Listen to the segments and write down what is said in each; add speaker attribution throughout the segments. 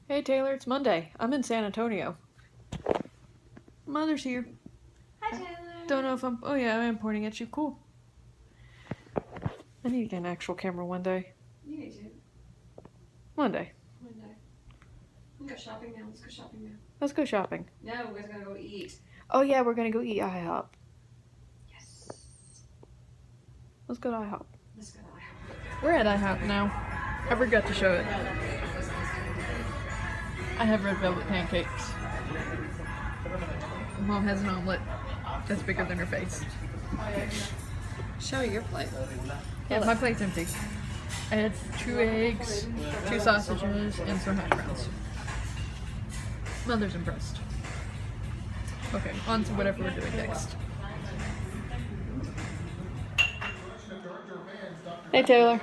Speaker 1: Hey Taylor, it's Monday. I'm in San Antonio. Mother's here.
Speaker 2: Hi Taylor.
Speaker 1: Don't know if I'm. Oh yeah, I am pointing at you. Cool. I need to get an actual camera one day.
Speaker 2: You need to.
Speaker 1: One day.
Speaker 2: One day. We can go shopping now. Let's go shopping now.
Speaker 1: Let's go shopping.
Speaker 2: No, we're gonna go eat.
Speaker 1: Oh yeah, we're gonna go eat IHOP.
Speaker 2: Yes.
Speaker 1: Let's go to IHOP.
Speaker 2: Let's go to IHOP.
Speaker 1: We're at IHOP now. I forgot to show it. I have red velvet pancakes. Mom has an omelet that's bigger than her face.
Speaker 2: Show your plate.
Speaker 1: Yeah, my plate's empty. I had 2 eggs, 2 sausages, and some hash browns. Mother's impressed. Okay, on to whatever we're doing next. Hey Taylor.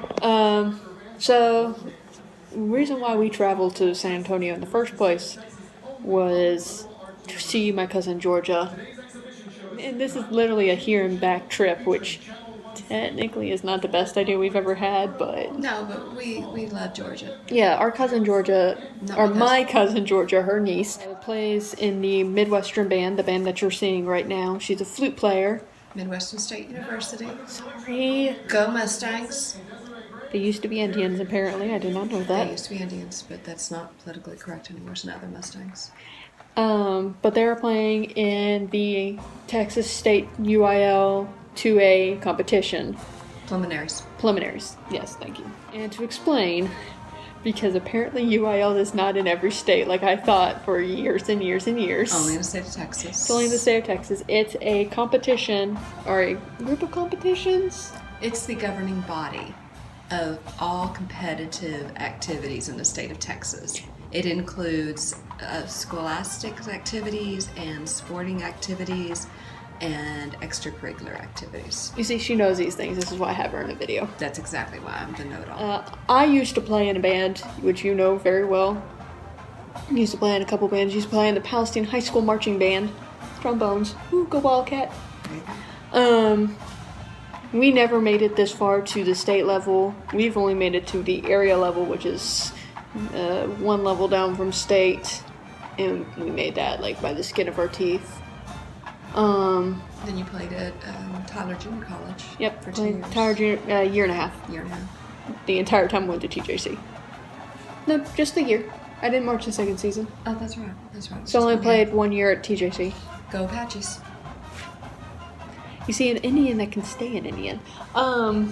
Speaker 1: So the reason why we traveled to San Antonio in the first place was to see my cousin Georgia. And this is literally a here and back trip, which technically is not the best idea we've ever had, but...
Speaker 2: No, but we love Georgia.
Speaker 1: Yeah, our cousin Georgia,
Speaker 2: Not
Speaker 1: or
Speaker 2: my
Speaker 1: my cousin Georgia, her niece, plays in the Midwestern band, the band that you're seeing right now. She's a flute player.
Speaker 2: Midwestern State University.
Speaker 1: Sorry.
Speaker 2: Go Mustangs.
Speaker 1: They used to be Indians, apparently. I did not know
Speaker 2: They
Speaker 1: that.
Speaker 2: used to be Indians, but that's not politically correct anymore. So now they're Mustangs.
Speaker 1: But they were playing in the Texas State UIL 2A competition. Preliminaries. Yes, thank you. And to explain, because apparently UIL is not in every state like I thought for years and years and years.
Speaker 2: Only in the state of Texas.
Speaker 1: It's only in the state of Texas. It's a competition, or a group of competitions.
Speaker 2: It's the governing body of all competitive activities in the state of Texas. It includes scholastic activities and sporting activities and extracurricular activities.
Speaker 1: You see, she knows these things. This is why I have her in the video.
Speaker 2: That's exactly why I'm the know-it-all.
Speaker 1: I used to play in a band, which you know very well. I used to play in a couple bands. Used to play in the Palestine High School Marching Band. Trombones. Ooh, go Wildcat. We never made it this far to the state level. We've only made it to the area level, which is one level down from state. And we made that like by the skin of our teeth.
Speaker 2: Then you played at Tyler Junior College.
Speaker 1: Yep,
Speaker 2: for 2
Speaker 1: played
Speaker 2: years.
Speaker 1: Tyler Junior, year and a half.
Speaker 2: Year and a half.
Speaker 1: The entire time I went to TJC. No, just a year. I didn't march the second season.
Speaker 2: Oh, that's right. That's right.
Speaker 1: So I only played 1 year at TJC.
Speaker 2: Go Apaches.
Speaker 1: You see, an Indian that can stay an Indian. But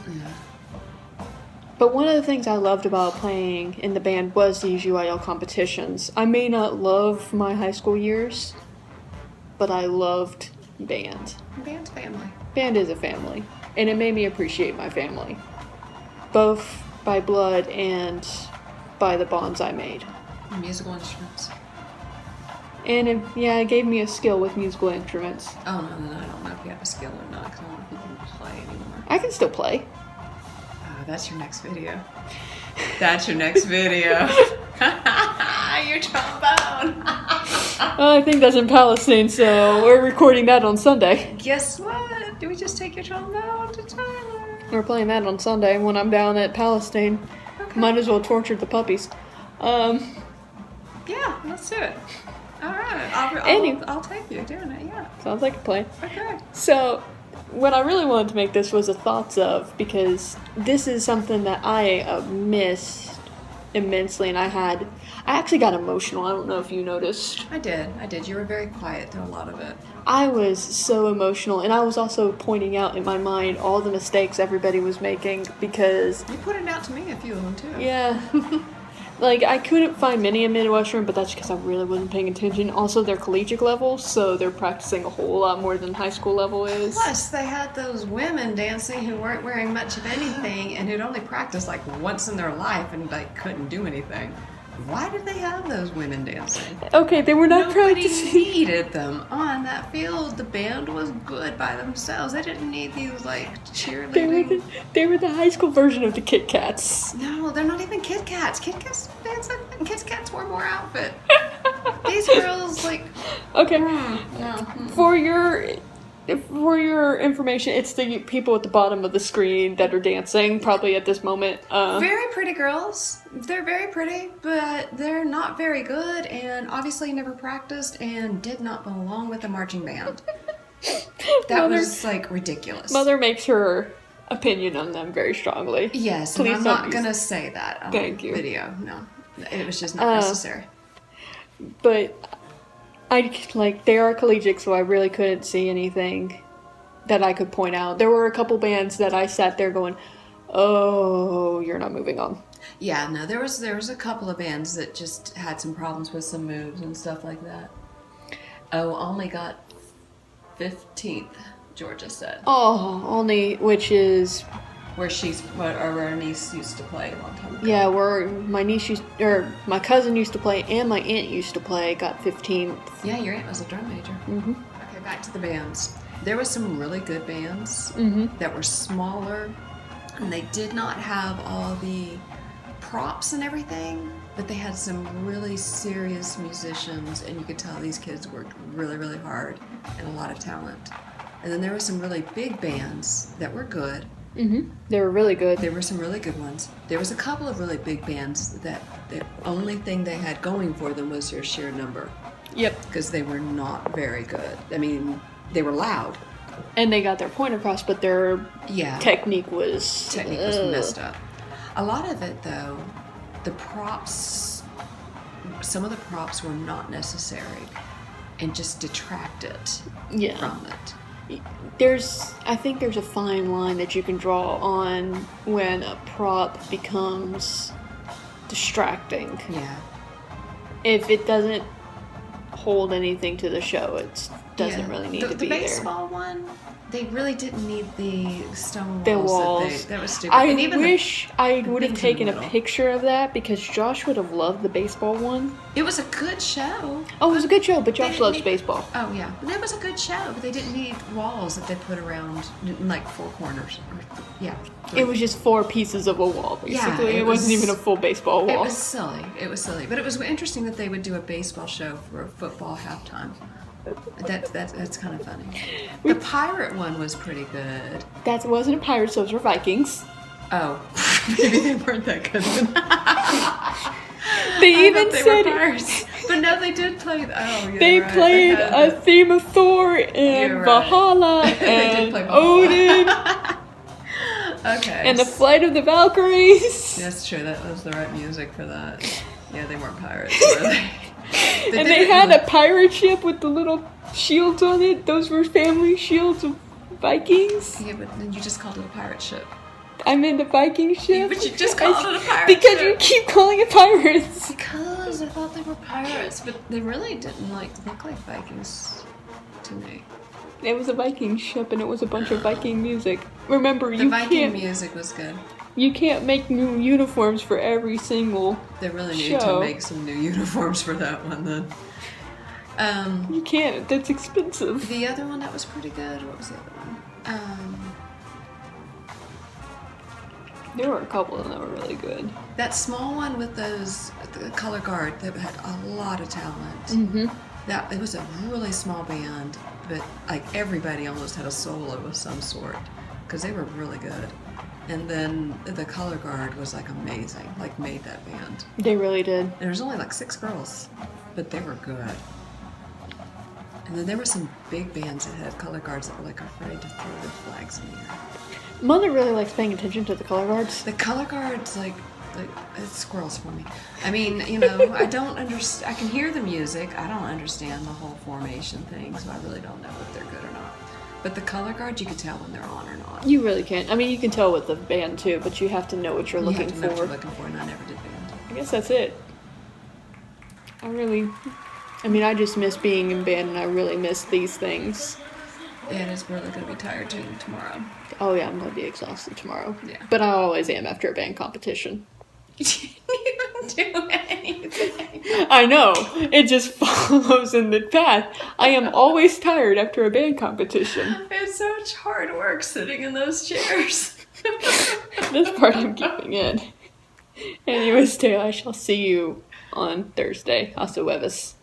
Speaker 1: one of the things I loved about playing in the band was these UIL competitions. I may not love my high school years, but I loved band.
Speaker 2: Band's family.
Speaker 1: Band is a family, and it made me appreciate my family, both by blood and by the bonds I made.
Speaker 2: Musical instruments.
Speaker 1: And it gave me a skill with musical instruments.
Speaker 2: Oh, no, I don't know if you have a skill or not, because I don't know if you can play anymore.
Speaker 1: I can still play.
Speaker 2: Oh, that's your next video. That's your next video. Your trombone.
Speaker 1: I think that's in Palestine, so we're recording that on Sunday.
Speaker 2: Guess what? Do we just take your trombone to Tyler?
Speaker 1: We're playing that on Sunday when I'm down at Palestine.
Speaker 2: Okay.
Speaker 1: Might as well torture the puppies.
Speaker 2: Yeah, let's do it. All right. I'll take you doing it, yeah.
Speaker 1: Sounds like a plan.
Speaker 2: Okay.
Speaker 1: So, what I really wanted to make this was a thoughts of, because this is something that I missed immensely, and I actually got emotional. I don't know if you noticed.
Speaker 2: I did. You were very quiet through a lot of it.
Speaker 1: I was so emotional, and I was also pointing out in my mind all the mistakes everybody was making, because...
Speaker 2: You pointed out to me a few of them, too.
Speaker 1: Yeah. Like, I couldn't find many in Midwestern, but that's because I really wasn't paying attention. Also, they're collegiate level, so they're practicing a whole lot more than high school level is.
Speaker 2: Plus, they had those women dancing who weren't wearing much of anything and who'd only practiced like once in their life and like couldn't do anything. Why did they have those women dancing?
Speaker 1: Okay, they were not
Speaker 2: Nobody
Speaker 1: practicing.
Speaker 2: needed them on that field. The band was good by themselves. They didn't need these like cheerleading.
Speaker 1: They were the high school version of the Kit Kats.
Speaker 2: No, they're not even Kit Kats. Kit Kats dance and Kit Kats wore more outfit. These girls like
Speaker 1: Okay.
Speaker 2: no.
Speaker 1: For your For your information, it's the people at the bottom of the screen that are dancing, probably at this moment.
Speaker 2: Very pretty girls. They're very pretty, but they're not very good, and obviously never practiced and did not belong with the marching band. That was like ridiculous.
Speaker 1: Mother makes her opinion on them very strongly.
Speaker 2: Yes,
Speaker 1: Please
Speaker 2: and I'm not going to say that on video. No, it was just not necessary.
Speaker 1: But they are collegiate, so I really couldn't see anything that I could point out. There were a couple bands that I sat there going, "Oh, you're not moving on."
Speaker 2: Yeah, no, there was a couple of bands that just had some problems with some moves and stuff like that. Oh, only got 15th, Georgia said.
Speaker 1: Oh, only, which is
Speaker 2: where our niece used to play a long time ago.
Speaker 1: Yeah, where my cousin used to play and my aunt used to play, got 15th.
Speaker 2: Yeah, your aunt was a drum major.
Speaker 1: Mm-hmm.
Speaker 2: Okay, back to the bands. There were some really good bands that were smaller, and they did not have all the props and everything, but they had some really serious musicians, and you could tell these kids worked really, really hard and a lot of talent. And then there were some really big bands that were good.
Speaker 1: Mm-hmm. They were really good.
Speaker 2: There were some really good ones. There was a couple of really big bands that the only thing they had going for them was their sheer number.
Speaker 1: Yep.
Speaker 2: Because they were not very good. I mean, they were loud.
Speaker 1: And they got their point across, but their technique was
Speaker 2: messed up. A lot of it, though, some of the props were not necessary and just detracted from it.
Speaker 1: I think there's a fine line that you can draw on when a prop becomes distracting.
Speaker 2: Yeah.
Speaker 1: If it doesn't hold anything to the show, it doesn't really need to be there.
Speaker 2: The baseball one, they really didn't need the stone walls.
Speaker 1: The walls.
Speaker 2: That was stupid.
Speaker 1: I wish I would have taken a picture of that, because Josh would have loved the baseball one.
Speaker 2: It was a good show.
Speaker 1: Oh, it was a good show, but Josh loves baseball.
Speaker 2: Oh, yeah. It was a good show, but they didn't need walls that they put around, like, four corners.
Speaker 1: It was just 4 pieces of a wall, basically.
Speaker 2: Yeah,
Speaker 1: it wasn't even a full baseball wall.
Speaker 2: It was silly. But it was interesting that they would do a baseball show for a football halftime. That's kind of funny. The pirate one was pretty good.
Speaker 1: That wasn't a Pirates, those were Vikings.
Speaker 2: Oh, maybe they weren't that good.
Speaker 1: They even said
Speaker 2: pirates. But no, they did play. Oh, yeah,
Speaker 1: they played a theme of Thor and Valhalla and Odin.
Speaker 2: Okay.
Speaker 1: And the Flight of the Valkyries.
Speaker 2: That's true. That was the right music for that. Yeah, they weren't pirates, were they?
Speaker 1: And they had a pirate ship with the little shields on it. Those were family shields of Vikings.
Speaker 2: Yeah, but then you just called it a pirate ship.
Speaker 1: I'm in the Viking ship.
Speaker 2: But you just called it a pirate
Speaker 1: because
Speaker 2: ship.
Speaker 1: You keep calling it pirates.
Speaker 2: Because I thought they were pirates, but they really didn't look like Vikings to me.
Speaker 1: It was a Viking ship, and it was a bunch of Viking music. Remember,
Speaker 2: the Viking music was good.
Speaker 1: You can't make new uniforms for every single
Speaker 2: They really need to make some new uniforms for that one, then.
Speaker 1: You can't. That's expensive.
Speaker 2: The other one that was pretty good. What was the other one?
Speaker 1: There were a couple of them that were really good.
Speaker 2: That small one with the color guard that had a lot of talent.
Speaker 1: Mm-hmm.
Speaker 2: It was a really small band, but everybody almost had a solo of some sort because they were really good. And then the color guard was amazing, made that band.
Speaker 1: They really did.
Speaker 2: And there was only 6 girls, but they were good. And then there were some big bands that had color guards that were afraid to throw their flags in the air.
Speaker 1: Mother really likes paying attention to the color guards.
Speaker 2: The color guards, it's squirrels for me. I mean, I don't understand. I can hear the music. I don't understand the whole formation thing, so I really don't know if they're good or not. But the color guard, you can tell when they're on or not.
Speaker 1: You really can. I mean, you can tell with the band too, but you have to know what you're looking for.
Speaker 2: You have to know what you're looking for, and I never did band.
Speaker 1: I guess that's it. I just miss being in band, and I really miss these things.
Speaker 2: And it's really going to be tired too tomorrow.
Speaker 1: Oh yeah, I'm going to be exhausted tomorrow.
Speaker 2: Yeah.
Speaker 1: But I always am after a band competition.
Speaker 2: You didn't even do anything.
Speaker 1: I know. It just follows in the path. I am always tired after a band competition.
Speaker 2: It's so much hard work sitting in those chairs.
Speaker 1: This part I'm keeping in. Anyways, Taylor, I shall see you on Thursday. Hasta huevos.